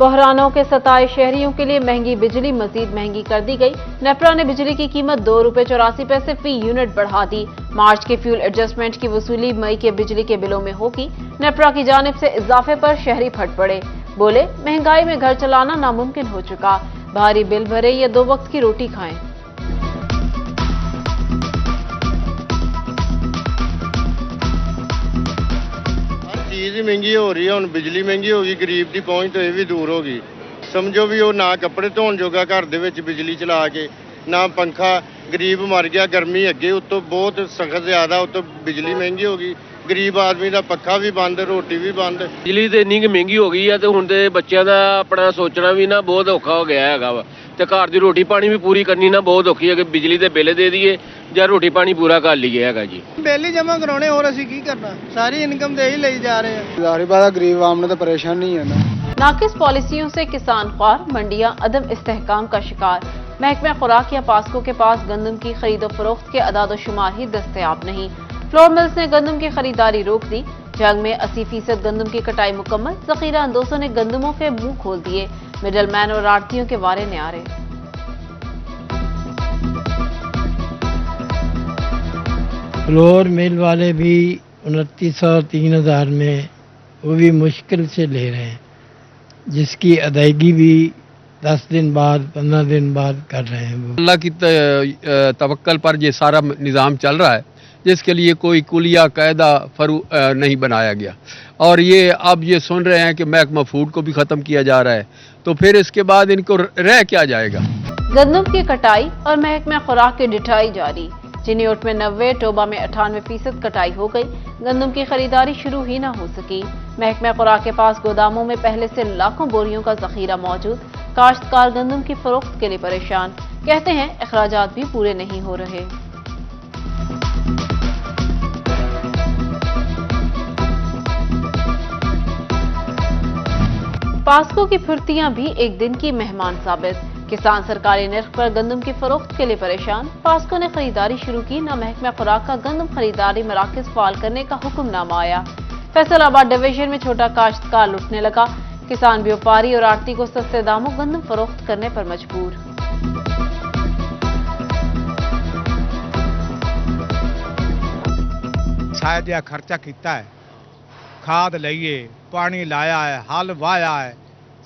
बहरानों के सताए शहरियों के लिए महंगी बिजली मजीद महंगी कर दी गई। नेपरा ने बिजली की कीमत ₹2.84 फी यूनिट बढ़ा दी। मार्च के फ्यूल एडजस्टमेंट की वसूली मई के बिजली के बिलों में होगी। नेपरा की जानिब से इजाफे पर शहरी फट पड़े, बोले महंगाई में घर चलाना नामुमकिन हो चुका, भारी बिल भरे या 2 वक्त की रोटी खाएं। चीज़ ही महंगी हो रही है, हुण बिजली महंगी होगी, गरीब की पहुंच तो यह भी दूर होगी। समझो भी वो ना कपड़े धोण जोगा घर दे विच बिजली चला के, ना पंखा, गरीब मर गया गर्मी अगे, उत्तों बहुत सख्त ज्यादा, उत्तों बिजली महंगी होगी, गरीब आदमी का पक्खा भी बंद, रोटी भी बंद। बिजली तो इन्नी महंगी हो गई है तो हुण ते बच्चों का अपना सोचना भी ना बहुत औखा हो गया है वा, ते घर की रोटी पानी भी पूरी करनी ना बहुत औखी है कि बिजली के बिल दे दिए ਜਾਂ ਰੋਟੀ ਪਾਣੀ ਪੂਰਾ ਕਰ ਲਈਏ ਹੈਗਾ ਜੀ। ਬਿੱਲ ਹੀ ਜਮ੍ਹਾਂ ਕਰਾਉਣੇ, ਹੋਰ ਅਸੀਂ ਕੀ ਕਰਨਾ, ਸਾਰੀ ਇਨਕਮ ਤੇ ਹੀ ਲਈ ਜਾ ਰਹੇ हैं। ਜ਼ਾहिर बात है गरीब आवाम ने तो परेशान नहीं है ना। नाकिस पॉलिसियों से किसान ख्वार, मंडियां अदम इस्तेहकाम का शिकार। महकमा खुराक या पास्को के पास गंदम की खरीदो फरोख्त के अदाद शुमार ही दस्तयाब नहीं। फ्लोर मिल्स ने गंदम की खरीदारी रोक दी। जंग में 80% गंदम की कटाई मुकम्मल। जखीरा अंदोजों ने गंदमों के मुंह खोल दिए। मिडल मैन और आड़तियों के वारे न्यारे। फ्लोर मिल वाले भी 2900 3000 में वो भी मुश्किल से ले रहे हैं, जिसकी अदायगी भी 10 दिन बाद 15 दिन बाद कर रहे हैं। वो अल्लाह की तवक्कल पर ये सारा निज़ाम चल रहा है, जिसके लिए कोई कुलिया कायदा नहीं बनाया गया, और ये अब ये सुन रहे हैं कि महकमा फूड को भी ख़त्म किया जा रहा है, तो फिर इसके बाद इनको रह क्या जाएगा। गंदम की कटाई और महकमा खुराक की डिठाई जारी। चिन्योट में 90, टोबा में 98% कटाई हो गई। गंदम की खरीदारी शुरू ही न हो सकी। महकमा खुराक के पास गोदामों में पहले से लाखों बोरियों का जखीरा मौजूद। काश्तकार गंदम की फरोख्त के लिए परेशान, कहते हैं अखराजात भी पूरे नहीं हो रहे। पास्को की फुर्तियां भी एक दिन की मेहमान साबित। किसान सरकारी निर्ख पर गंदम की फरोख्त के लिए परेशान। पास्को ने खरीदारी शुरू की, न महकमा खुराक का गंदम खरीदारी मराकज फाल करने का हुक्मनामा आया। फैसलाबाद डिवीजन में छोटा काश्तकार लुटने लगा। किसान व्यापारी और आड़ती को सस्ते दामों गंदम फरोख्त करने पर मजबूर। शायद यह खर्चा किया है, खाद लईए, पानी लाया है, हल वाया है,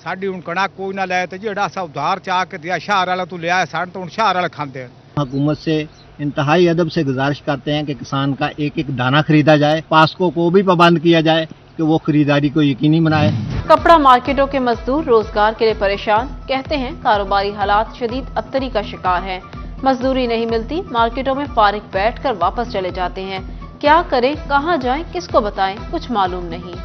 साड़ी हूँ कणक कोई ना लाए तो जोड़ा सा उधार चाह के दिया शहर वाला तू लिया, साढ़े तो शहर वाले खाते हैं। हुकूमत से इंतहाई अदब से गुजारिश करते हैं कि किसान का एक एक दाना खरीदा जाए, पास्को को भी पाबंद किया जाए कि वो खरीदारी को यकीनी बनाए। कपड़ा मार्केटों के मजदूर रोजगार के लिए परेशान, कहते हैं कारोबारी हालात शदीद अबतरी का शिकार हैं। मजदूरी नहीं मिलती, मार्केटों में फारिग बैठ कर वापस चले जाते हैं। क्या करें, कहाँ जाएं, किसको बताएं, कुछ मालूम नहीं।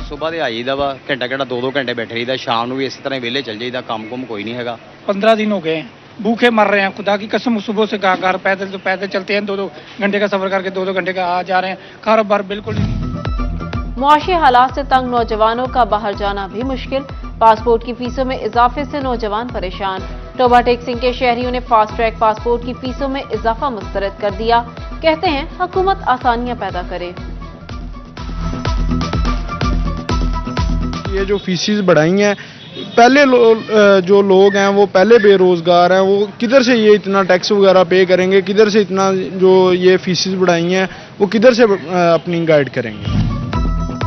सुबह तो आई वा घंटा घंटा 2-2 घंटे बैठे रही, शाम भी इस तरह वेले चल जाइए, काम कुम कोई नहीं है। 15 दिन हो गए भूखे मर रहे हैं, खुदा की कसम। सुबह से घर पैदल तो पैदल चलते हैं, 2-2 घंटे का सफर करके 2-2 घंटे का आ जा रहे हैं, कारोबार बिल्कुल नहीं। मुआशी हालात से तंग नौजवानों का बाहर जाना भी मुश्किल। पासपोर्ट की फीसों में इजाफे से नौजवान परेशान। टोबा टेक्सिंग के शहरियों ने फास्ट ट्रैक पासपोर्ट की फीसों में इजाफा मुस्तरद कर दिया, कहते हैं हुकूमत आसानियां पैदा करे। ये जो फीसिस बढ़ाई हैं, पहले जो लोग हैं वो पहले बेरोजगार हैं, वो किधर से ये इतना टैक्स वगैरह पे करेंगे, किधर से इतना जो ये फीसिस बढ़ाई हैं वो किधर से अपनी गाइड करेंगे।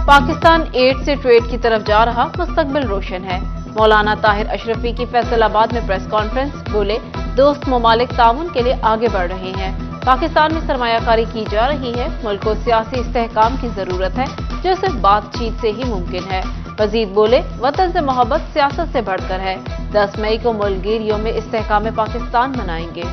पाकिस्तान एड से ट्रेड की तरफ जा रहा, मुस्तकबिल रोशन है। मौलाना ताहिर अशरफी की फैसलाबाद में प्रेस कॉन्फ्रेंस, बोले दोस्त ममालिक ताउन के लिए आगे बढ़ रहे हैं। पाकिस्तान में सरमायाकारी की जा रही है, मुल्क को सियासी इस्तेहकाम की जरूरत है, जो सिर्फ बातचीत से ही मुमकिन है। मजीद बोले वतन से मोहब्बत सियासत से बढ़कर है। 10 मई को मुल्कगिरियों में इस्तेहकाम पाकिस्तान मनाएंगे।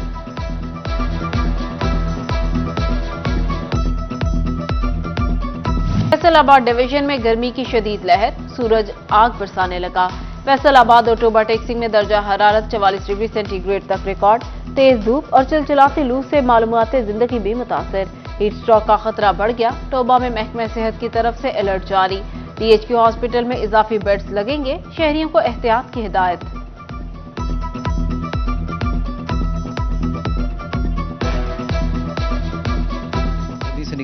फैसलाबाद डिवीजन में गर्मी की शदीद लहर, सूरज आग बरसाने लगा। फैसलाबाद और टोबा टेक्सिंग में दर्जा हरारत 44 डिग्री सेंटीग्रेड तक रिकॉर्ड। तेज धूप और चिलचिलाती लू से मालूमाती जिंदगी भी मुतासर। हीट स्ट्रोक का खतरा बढ़ गया। टोबा में महकमा सेहत की तरफ से अलर्ट जारी। DHQ हॉस्पिटल में इजाफी बेड्स लगेंगे, शहरियों को एहतियात की हिदायत।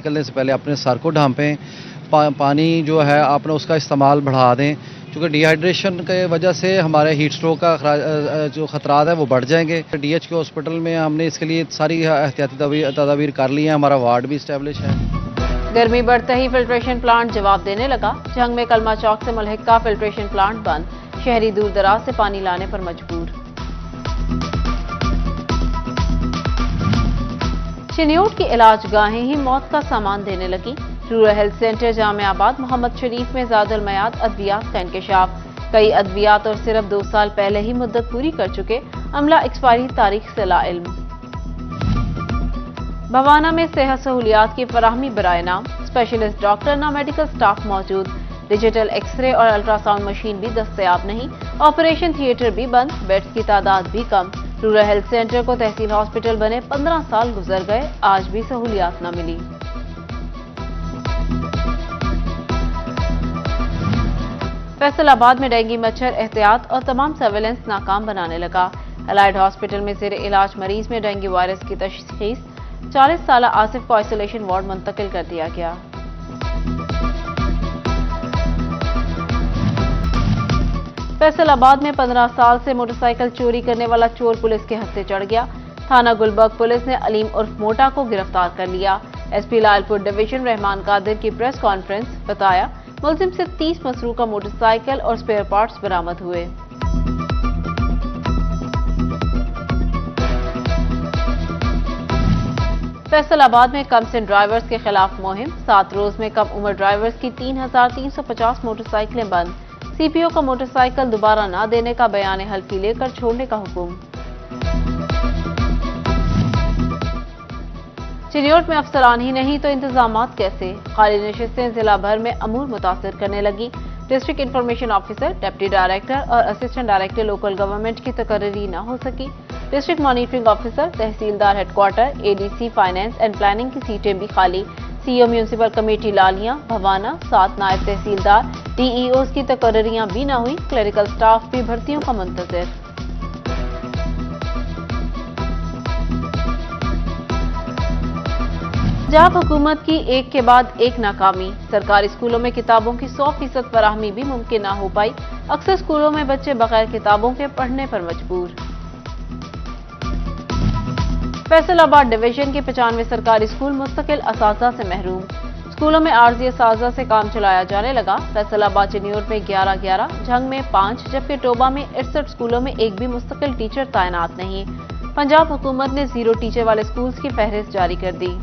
نکلنے سے پہلے اپنے سر کو ڈھانپیں. پانی جو ہے آپ نے اس کا استعمال بڑھا دیں، چونکہ ڈی ہائیڈریشن کی وجہ سے ہمارے ہیٹ سٹروک کا جو خطرات ہیں وہ بڑھ جائیں گے. DH کے ہاسپٹل میں ہم نے اس کے لیے ساری احتیاطی تدابیر کر لی ہیں. ہمارا وارڈ بھی اسٹیبلش ہے. گرمی بڑھتے ہی فلٹریشن پلانٹ جواب دینے لگا. جھنگ میں کلمہ چوک سے ملحقہ فلٹریشن پلانٹ بند، شہری دور دراز سے پانی لانے پر مجبور. چنیوٹ کی علاج گاہیں ہی موت کا سامان دینے لگی. رورل ہیلتھ سینٹر جامع آباد محمد شریف میں زاد المیعاد ادویات کا انکشاف. کئی ادویات اور صرف 2 سال پہلے ہی مدت پوری کر چکے، عملہ ایکسپائری تاریخ سے لا علم. بھوانہ میں صحت سہولیات کی فراہمی برائے نام، اسپیشلسٹ ڈاکٹر نہ میڈیکل سٹاف موجود. ڈیجیٹل ایکس رے اور الٹرا ساؤنڈ مشین بھی دستیاب نہیں. آپریشن تھیٹر بھی بند، بیڈز کی تعداد بھی کم. رورل ہیلتھ سینٹر کو تحصیل ہاسپٹل بنے 15 سال گزر گئے، آج بھی سہولیات نہ ملی. فیصل آباد میں ڈینگی مچھر احتیاط اور تمام سرویلنس ناکام بنانے لگا. الائڈ ہاسپٹل میں زیر علاج مریض میں ڈینگی وائرس کی تشخیص. 40 سالہ آصف کو آئسولیشن وارڈ منتقل کر دیا گیا. فیصل آباد میں 15 سال سے موٹر سائیکل چوری کرنے والا چور پولیس کے ہتھے چڑھ گیا. تھانہ گلبرگ پولیس نے علیم عرف موٹا کو گرفتار کر لیا. SP لال پور ڈویژن رحمان قادر کی پریس کانفرنس. بتایا ملزم سے 30 مسروقہ موٹر سائیکل اور سپیئر پارٹس برآمد ہوئے. فیصل آباد میں کم سن ڈرائیورز کے خلاف مہم. 7 روز میں کم عمر ڈرائیورز کی 3350 موٹر سائیکلیں بند. CPO کا موٹر سائیکل دوبارہ نہ دینے کا بیان حلفی لے کر چھوڑنے کا حکم. چنیوٹ میں افسران ہی نہیں تو انتظامات کیسے؟ خالی نشستیں ضلع بھر میں امور متاثر کرنے لگی. District information officer, deputy director اور اسسٹنٹ ڈائریکٹر لوکل گورنمنٹ کی تقرری نہ ہو سکی. ڈسٹرکٹ مانیٹرنگ آفیسر، تحصیلدار headquarter, ADC finance and planning کی سیٹیں بھی خالی. CO municipal committee Lalian, Bhowana, 7 نائب تحصیلدار، DEOs کی تقرریاں بھی نہ ہوئی. کلریکل سٹاف بھی بھرتیوں کا منتظر. پنجاب حکومت کی ایک کے بعد ایک ناکامی. سرکاری اسکولوں میں کتابوں کی 100% فراہمی بھی ممکن نہ ہو پائی. اکثر اسکولوں میں بچے بغیر کتابوں کے پڑھنے پر مجبور. فیصل آباد ڈویژن کے 95 سرکاری اسکول مستقل اساتذہ سے محروم. اسکولوں میں عارضی اساتذہ سے کام چلایا جانے لگا. فیصل آباد چنیوٹ میں 11، جھنگ میں 5 جبکہ ٹوبہ میں 68 اسکولوں میں ایک بھی مستقل ٹیچر تعینات نہیں. پنجاب حکومت نے 0 ٹیچر والے اسکولز کی فہرست جاری کر دی.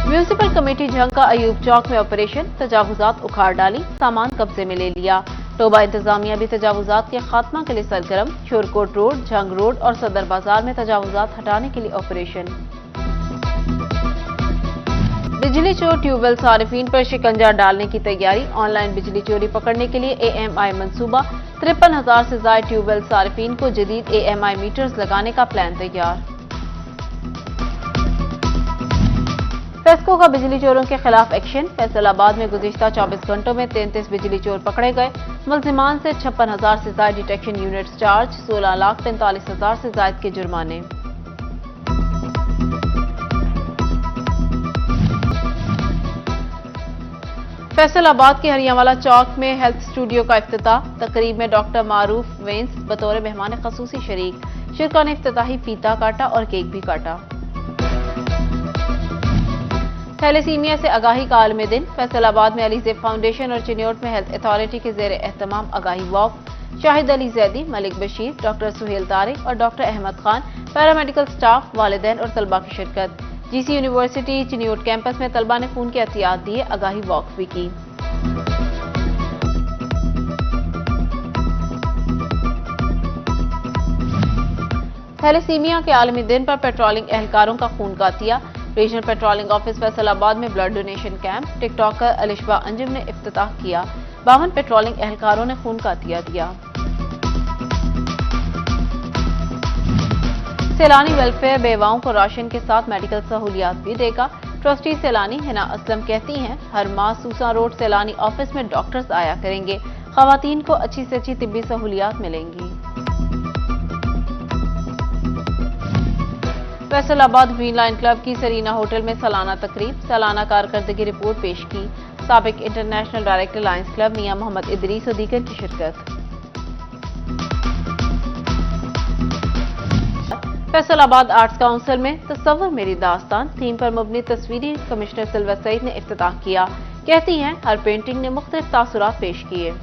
میونسپل کمیٹی جھنگ کا ایوب چوک میں آپریشن. تجاوزات اکھاڑ ڈالی، سامان قبضے میں لے لیا. ٹوبہ انتظامیہ بھی تجاوزات کے خاتمہ کے لیے سرگرم. شورکوٹ روڈ، جھنگ روڈ اور صدر بازار میں تجاوزات ہٹانے کے لیے آپریشن. بجلی چور ٹیوب ویل صارفین پر شکنجہ ڈالنے کی تیاری. آن لائن بجلی چوری پکڑنے کے لیے AMI منصوبہ. 53,000 سے زائد ٹیوب ویل صارفین کو جدید AMI میٹرز لگانے کا پلان تیار. فیسکو کا بجلی چوروں کے خلاف ایکشن. فیصل آباد میں گزشتہ 24 گھنٹوں میں 33 بجلی چور پکڑے گئے. ملزمان سے 56,000 سے زائد ڈیٹیکشن یونٹس چارج. 16,45,000 سے زائد کے جرمانے. فیصل آباد کے ہریانوالا چوک میں ہیلتھ اسٹوڈیو کا افتتاح. تقریب میں ڈاکٹر معروف وینس بطور مہمان خصوصی شریک. شرکا نے افتتاحی فیتا کاٹا اور کیک بھی کاٹا. تھیلیسیمیا سے آگاہی کا عالمی دن. فیصل آباد میں علی زیب فاؤنڈیشن اور چنیوٹ میں ہیلتھ اتھارٹی کے زیر اہتمام آگاہی واک. شاہد علی زیدی، ملک بشیر، ڈاکٹر سہیل طارق اور doctor Ahmed Khan, paramedical staff, والدین اور طلباء کی شرکت. GC یونیورسٹی چنیوٹ کیمپس میں طلباء نے خون کے عطیات دیے. آگاہی واک بھی کی. تھیلیسیمیا کے عالمی دن پر پیٹرولنگ اہلکاروں کا خون کا عطیہ. ریجنل پیٹرولنگ آفس فیصل آباد میں بلڈ ڈونیشن کیمپ. ٹک ٹاکر الشبا انجم نے افتتاح کیا. 52 پیٹرولنگ اہلکاروں نے خون کا عطیہ دیا. سیلانی ویلفیئر بیواؤں کو راشن کے ساتھ میڈیکل سہولیات بھی دے گا. ٹرسٹی سیلانی ہنا اسلم کہتی ہیں ہر ماہ سوسا روڈ سیلانی آفس میں ڈاکٹرز آیا کریں گے. خواتین کو اچھی سے اچھی طبی سہولیات ملیں گی. फैसलाबाद ग्रीन लाइन क्लब की सरीना होटल में सालाना तकरीब, सालाना कारकर्दगी रिपोर्ट पेश की। साबिक इंटरनेशनल डायरेक्टर लायंस क्लब मियां मोहम्मद इदरीस और दीगर की शिरकत। फैसलाबाद आर्ट्स काउंसिल में तस्वर मेरी दास्तान थीम पर मबनी तस्वीरी कमिश्नर सिल्वर सईद ने इफ्तिताह किया। कहती हैं हर पेंटिंग ने मुख्तलिफ तासुरात पेश किए।